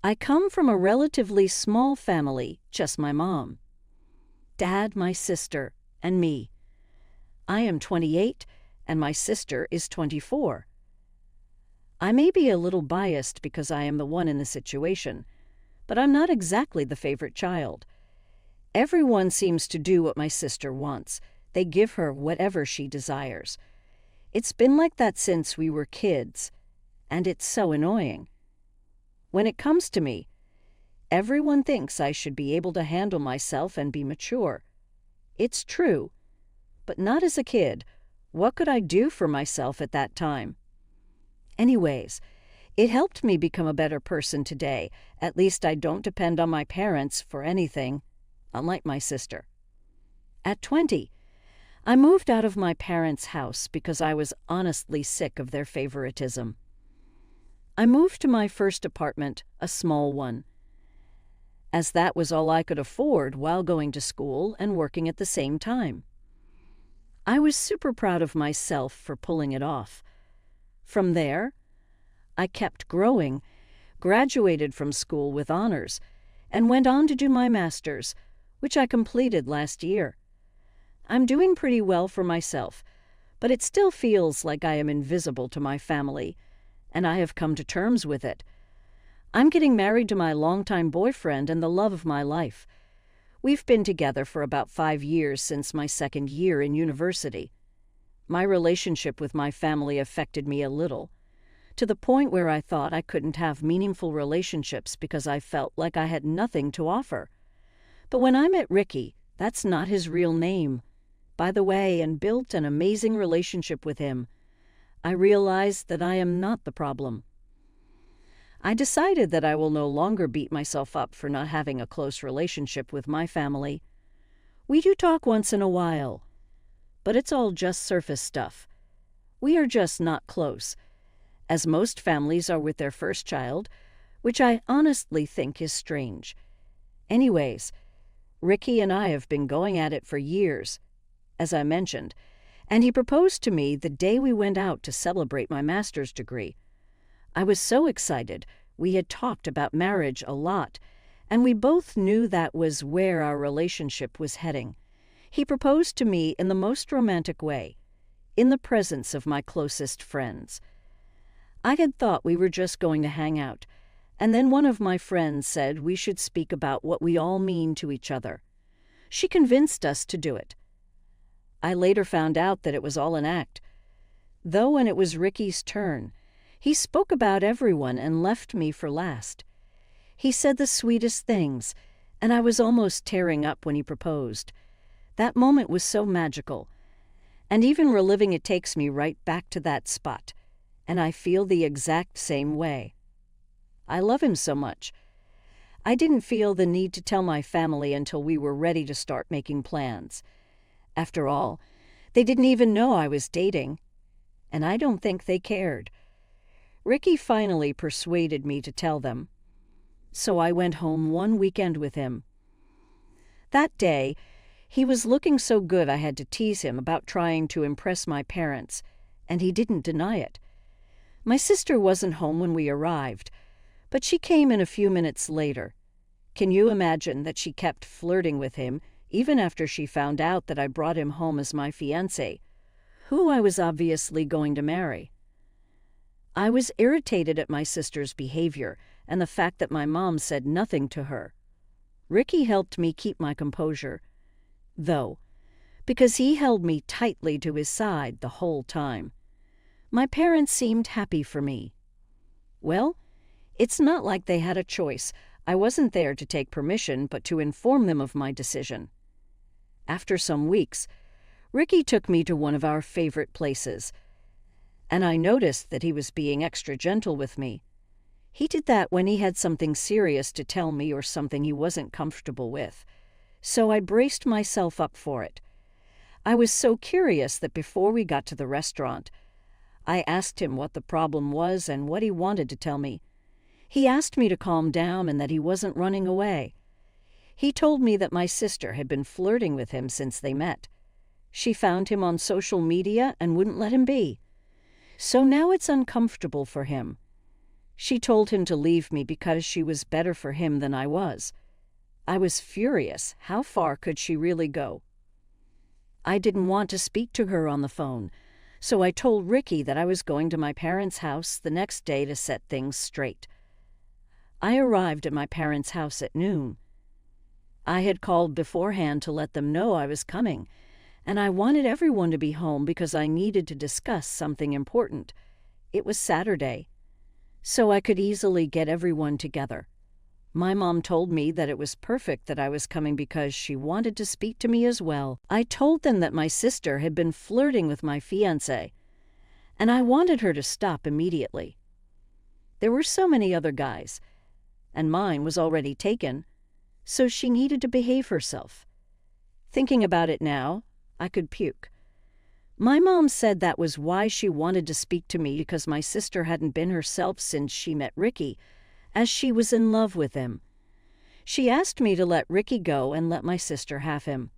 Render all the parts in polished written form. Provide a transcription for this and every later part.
I come from a relatively small family, just my mom, dad, my sister, and me. I am 28, and my sister is 24. I may be a little biased because I am the one in the situation, but I'm not exactly the favorite child. Everyone seems to do what my sister wants. They give her whatever she desires. It's been like that since we were kids, and it's so annoying. When it comes to me, everyone thinks I should be able to handle myself and be mature. It's true, but not as a kid. What could I do for myself at that time? Anyways, it helped me become a better person today. At least I don't depend on my parents for anything, unlike my sister. At 20, I moved out of my parents' house because I was honestly sick of their favoritism. I moved to my first apartment, a small one, as that was all I could afford while going to school and working at the same time. I was super proud of myself for pulling it off. From there, I kept growing, graduated from school with honors, and went on to do my master's, which I completed last year. I'm doing pretty well for myself, but it still feels like I am invisible to my family, and I have come to terms with it. I'm getting married to my longtime boyfriend and the love of my life. We've been together for about 5 years since my second year in university. My relationship with my family affected me a little, to the point where I thought I couldn't have meaningful relationships because I felt like I had nothing to offer. But when I met Ricky, that's not his real name, by the way, and built an amazing relationship with him, I realized that I am not the problem. I decided that I will no longer beat myself up for not having a close relationship with my family. We do talk once in a while, but it's all just surface stuff. We are just not close, as most families are with their first child, which I honestly think is strange. Anyways, Ricky and I have been going at it for years, as I mentioned, and he proposed to me the day we went out to celebrate my master's degree. I was so excited. We had talked about marriage a lot, and we both knew that was where our relationship was heading. He proposed to me in the most romantic way, in the presence of my closest friends. I had thought we were just going to hang out, and then one of my friends said we should speak about what we all mean to each other. She convinced us to do it. I later found out that it was all an act. Though when it was Ricky's turn, he spoke about everyone and left me for last. He said the sweetest things, and I was almost tearing up when he proposed. That moment was so magical, and even reliving it takes me right back to that spot, and I feel the exact same way. I love him so much. I didn't feel the need to tell my family until we were ready to start making plans. After all, they didn't even know I was dating, and I don't think they cared. Ricky finally persuaded me to tell them, so I went home one weekend with him. That day, he was looking so good I had to tease him about trying to impress my parents, and he didn't deny it. My sister wasn't home when we arrived, but she came in a few minutes later. Can you imagine that she kept flirting with him even after she found out that I brought him home as my fiancé, who I was obviously going to marry? I was irritated at my sister's behavior and the fact that my mom said nothing to her. Ricky helped me keep my composure, though, because he held me tightly to his side the whole time. My parents seemed happy for me. Well, it's not like they had a choice. I wasn't there to take permission, but to inform them of my decision. After some weeks, Ricky took me to one of our favorite places, and I noticed that he was being extra gentle with me. He did that when he had something serious to tell me or something he wasn't comfortable with, so I braced myself up for it. I was so curious that before we got to the restaurant, I asked him what the problem was and what he wanted to tell me. He asked me to calm down and that he wasn't running away. He told me that my sister had been flirting with him since they met. She found him on social media and wouldn't let him be. So now it's uncomfortable for him. She told him to leave me because she was better for him than I was. I was furious. How far could she really go? I didn't want to speak to her on the phone, so I told Ricky that I was going to my parents' house the next day to set things straight. I arrived at my parents' house at noon. I had called beforehand to let them know I was coming, and I wanted everyone to be home because I needed to discuss something important. It was Saturday, so I could easily get everyone together. My mom told me that it was perfect that I was coming because she wanted to speak to me as well. I told them that my sister had been flirting with my fiancé, and I wanted her to stop immediately. There were so many other guys, and mine was already taken, so she needed to behave herself. Thinking about it now, I could puke. My mom said that was why she wanted to speak to me, because my sister hadn't been herself since she met Ricky, as she was in love with him. She asked me to let Ricky go and let my sister have him.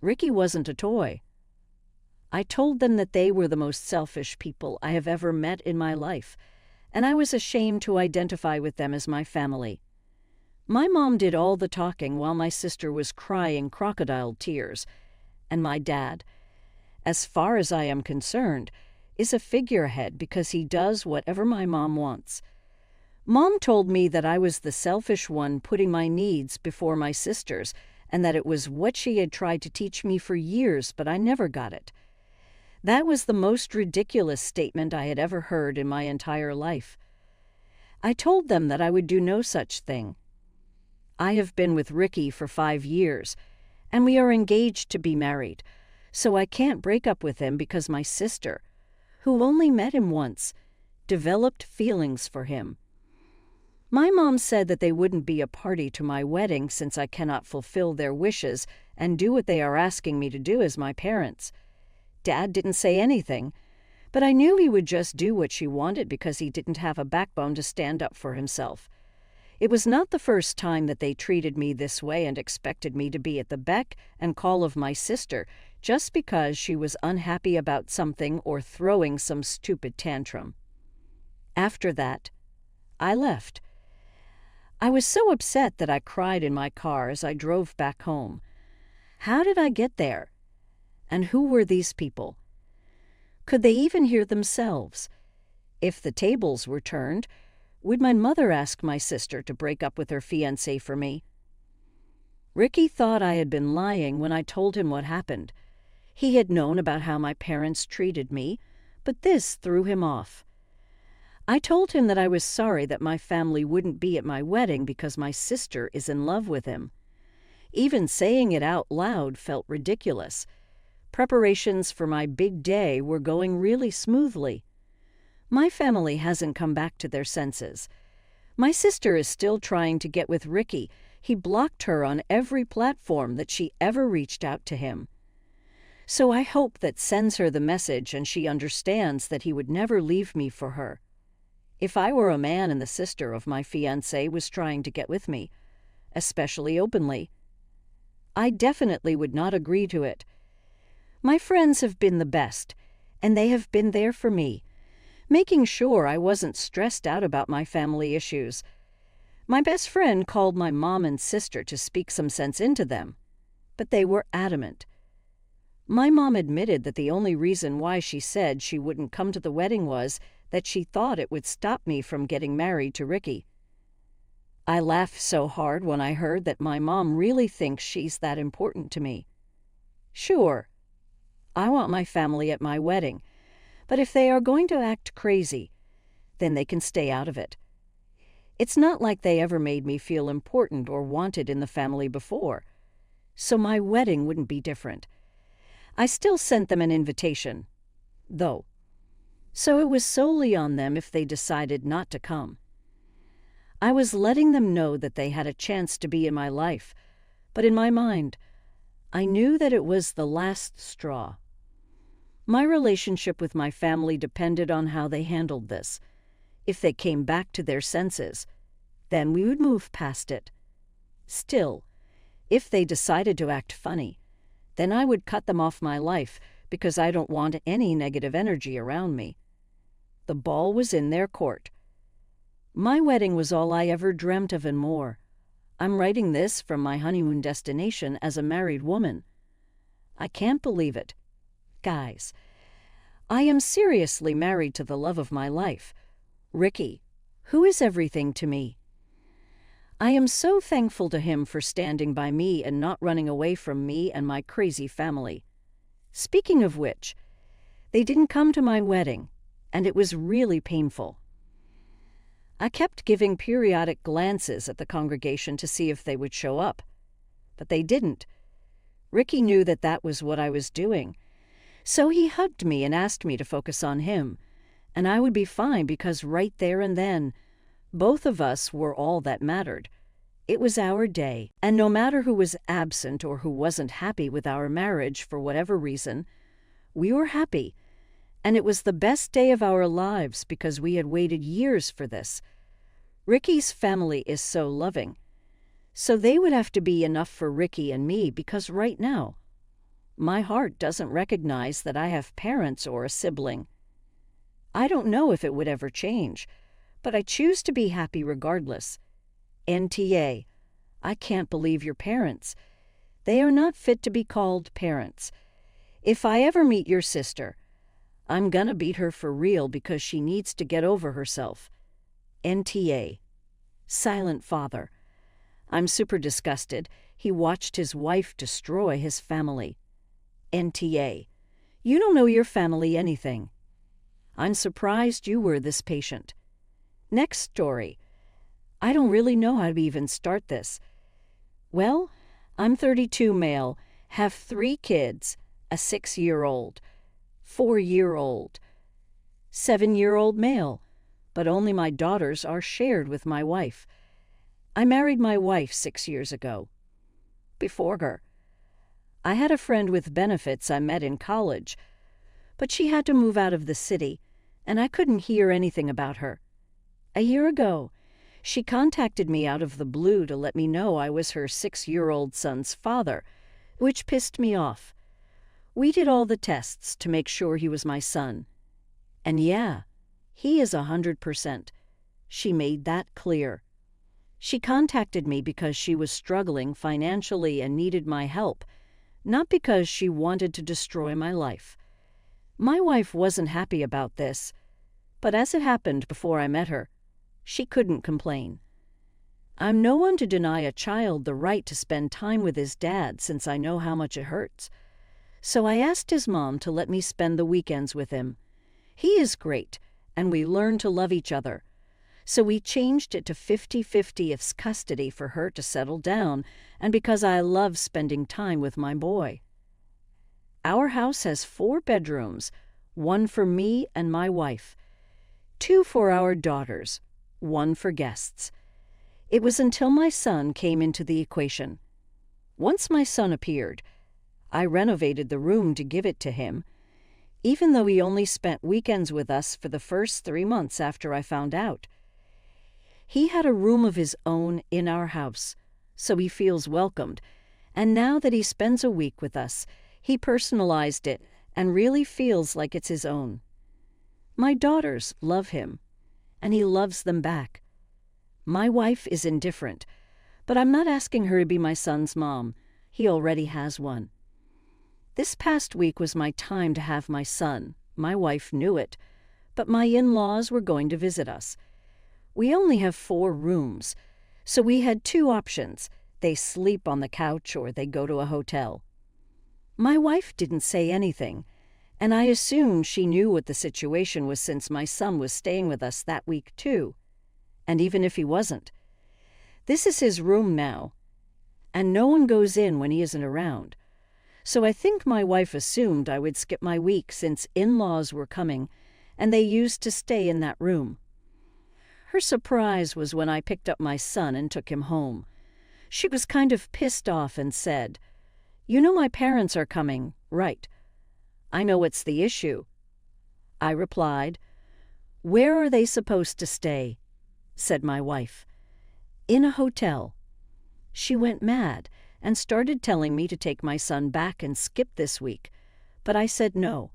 Ricky wasn't a toy. I told them that they were the most selfish people I have ever met in my life, and I was ashamed to identify with them as my family. My mom did all the talking while my sister was crying crocodile tears, and my dad, as far as I am concerned, is a figurehead because he does whatever my mom wants. Mom told me that I was the selfish one putting my needs before my sister's, and that it was what she had tried to teach me for years, but I never got it. That was the most ridiculous statement I had ever heard in my entire life. I told them that I would do no such thing. I have been with Ricky for 5 years, and we are engaged to be married, so I can't break up with him because my sister, who only met him once, developed feelings for him. My mom said that they wouldn't be a party to my wedding since I cannot fulfill their wishes and do what they are asking me to do as my parents. Dad didn't say anything, but I knew he would just do what she wanted because he didn't have a backbone to stand up for himself. It was not the first time that they treated me this way and expected me to be at the beck and call of my sister just because she was unhappy about something or throwing some stupid tantrum. After that, I left. I was so upset that I cried in my car as I drove back home. How did I get there? And who were these people? Could they even hear themselves? If the tables were turned, would my mother ask my sister to break up with her fiancé for me? Ricky thought I had been lying when I told him what happened. He had known about how my parents treated me, but this threw him off. I told him that I was sorry that my family wouldn't be at my wedding because my sister is in love with him. Even saying it out loud felt ridiculous. Preparations for my big day were going really smoothly. My family hasn't come back to their senses. My sister is still trying to get with Ricky. He blocked her on every platform that she ever reached out to him. So I hope that sends her the message and she understands that he would never leave me for her. If I were a man and the sister of my fiancé was trying to get with me, especially openly, I definitely would not agree to it. My friends have been the best, and they have been there for me, making sure I wasn't stressed out about my family issues. My best friend called my mom and sister to speak some sense into them, but they were adamant. My mom admitted that the only reason why she said she wouldn't come to the wedding was that she thought it would stop me from getting married to Ricky. I laughed so hard when I heard that my mom really thinks she's that important to me. Sure, I want my family at my wedding, but if they are going to act crazy, then they can stay out of it. It's not like they ever made me feel important or wanted in the family before, so my wedding wouldn't be different. I still sent them an invitation, though, so it was solely on them if they decided not to come. I was letting them know that they had a chance to be in my life, but in my mind, I knew that it was the last straw. My relationship with my family depended on how they handled this. If they came back to their senses, then we would move past it. Still, if they decided to act funny, then I would cut them off my life because I don't want any negative energy around me. The ball was in their court. My wedding was all I ever dreamt of and more. I'm writing this from my honeymoon destination as a married woman. I can't believe it. Guys, I am seriously married to the love of my life, Ricky, who is everything to me. I am so thankful to him for standing by me and not running away from me and my crazy family. Speaking of which, they didn't come to my wedding, and it was really painful. I kept giving periodic glances at the congregation to see if they would show up, but they didn't. Ricky knew that that was what I was doing, so he hugged me and asked me to focus on him, and I would be fine because right there and then, both of us were all that mattered. It was our day, and no matter who was absent or who wasn't happy with our marriage for whatever reason, we were happy, and it was the best day of our lives because we had waited years for this. Ricky's family is so loving, so they would have to be enough for Ricky and me because right now, my heart doesn't recognize that I have parents or a sibling. I don't know if it would ever change, but I choose to be happy regardless. NTA, I can't believe your parents. They are not fit to be called parents. If I ever meet your sister, I'm gonna beat her for real because she needs to get over herself. NTA. Silent father. I'm super disgusted. He watched his wife destroy his family. NTA. You don't know your family anything. I'm surprised you were this patient. Next story. I don't really know how to even start this. Well, I'm 32 male, have 3 kids, a 6-year-old, 4-year-old, 7-year-old male, but only my daughters are shared with my wife. I married my wife 6 years ago. Before her, I had a friend with benefits I met in college, but she had to move out of the city, and I couldn't hear anything about her. A year ago, she contacted me out of the blue to let me know I was her 6-year-old son's father, which pissed me off. We did all the tests to make sure he was my son. And yeah, he is 100%. She made that clear. She contacted me because she was struggling financially and needed my help, not because she wanted to destroy my life. My wife wasn't happy about this, but as it happened before I met her, she couldn't complain. I'm no one to deny a child the right to spend time with his dad since I know how much it hurts. So I asked his mom to let me spend the weekends with him. He is great, and we learned to love each other. So we changed it to 50-50 custody for her to settle down, and because I love spending time with my boy. Our house has 4 bedrooms, 1 for me and my wife, 2 for our daughters, 1 for guests. It was until my son came into the equation. Once my son appeared, I renovated the room to give it to him, even though he only spent weekends with us for the first 3 months after I found out. He had a room of his own in our house, so he feels welcomed, and now that he spends a week with us, he personalized it and really feels like it's his own. My daughters love him, and he loves them back. My wife is indifferent, but I'm not asking her to be my son's mom. He already has one. This past week was my time to have my son. My wife knew it, but my in-laws were going to visit us. We only have 4 rooms, so we had 2 options. They sleep on the couch or they go to a hotel. My wife didn't say anything, and I assumed she knew what the situation was since my son was staying with us that week too. And even if he wasn't, this is his room now, and no one goes in when he isn't around. So I think my wife assumed I would skip my week since in-laws were coming, and they used to stay in that room. Her surprise was when I picked up my son and took him home. She was kind of pissed off and said, "You know my parents are coming, right? I know what's the issue." I replied, "Where are they supposed to stay?" said my wife. "In a hotel." She went mad and started telling me to take my son back and skip this week, but I said no.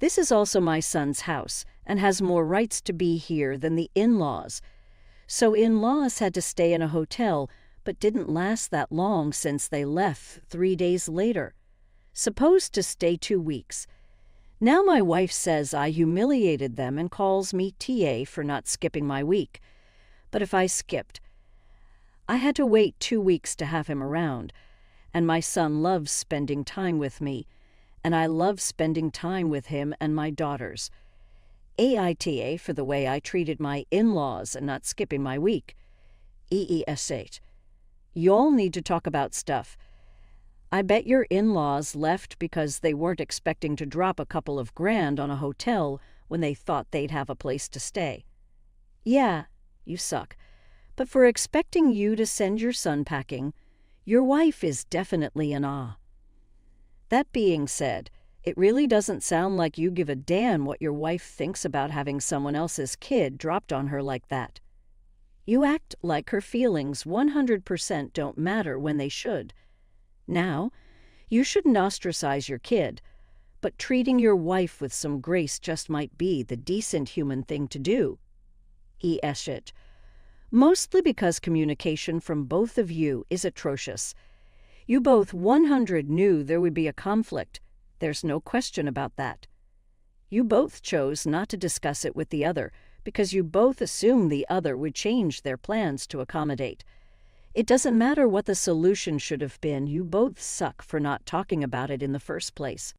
This is also my son's house and has more rights to be here than the in-laws, So in-laws had to stay in a hotel, but didn't last that long since they left 3 days later. Supposed to stay 2 weeks. Now my wife says I humiliated them and calls me TA for not skipping my week. But if I skipped, I had to wait 2 weeks to have him around, and my son loves spending time with me, and I love spending time with him and my daughters. AITA for the way I treated my in-laws and not skipping my week. EESH. Y'all need to talk about stuff. I bet your in-laws left because they weren't expecting to drop a couple of grand on a hotel when they thought they'd have a place to stay. Yeah, you suck. But for expecting you to send your son packing, your wife is definitely in awe. That being said, it really doesn't sound like you give a damn what your wife thinks about having someone else's kid dropped on her like that. You act like her feelings 100% don't matter when they should. Now, you shouldn't ostracize your kid, but treating your wife with some grace just might be the decent human thing to do. It. Mostly because communication from both of you is atrocious. You both 100 knew there would be a conflict. There's no question about that. You both chose not to discuss it with the other because you both assumed the other would change their plans to accommodate. It doesn't matter what the solution should have been, you both suck for not talking about it in the first place.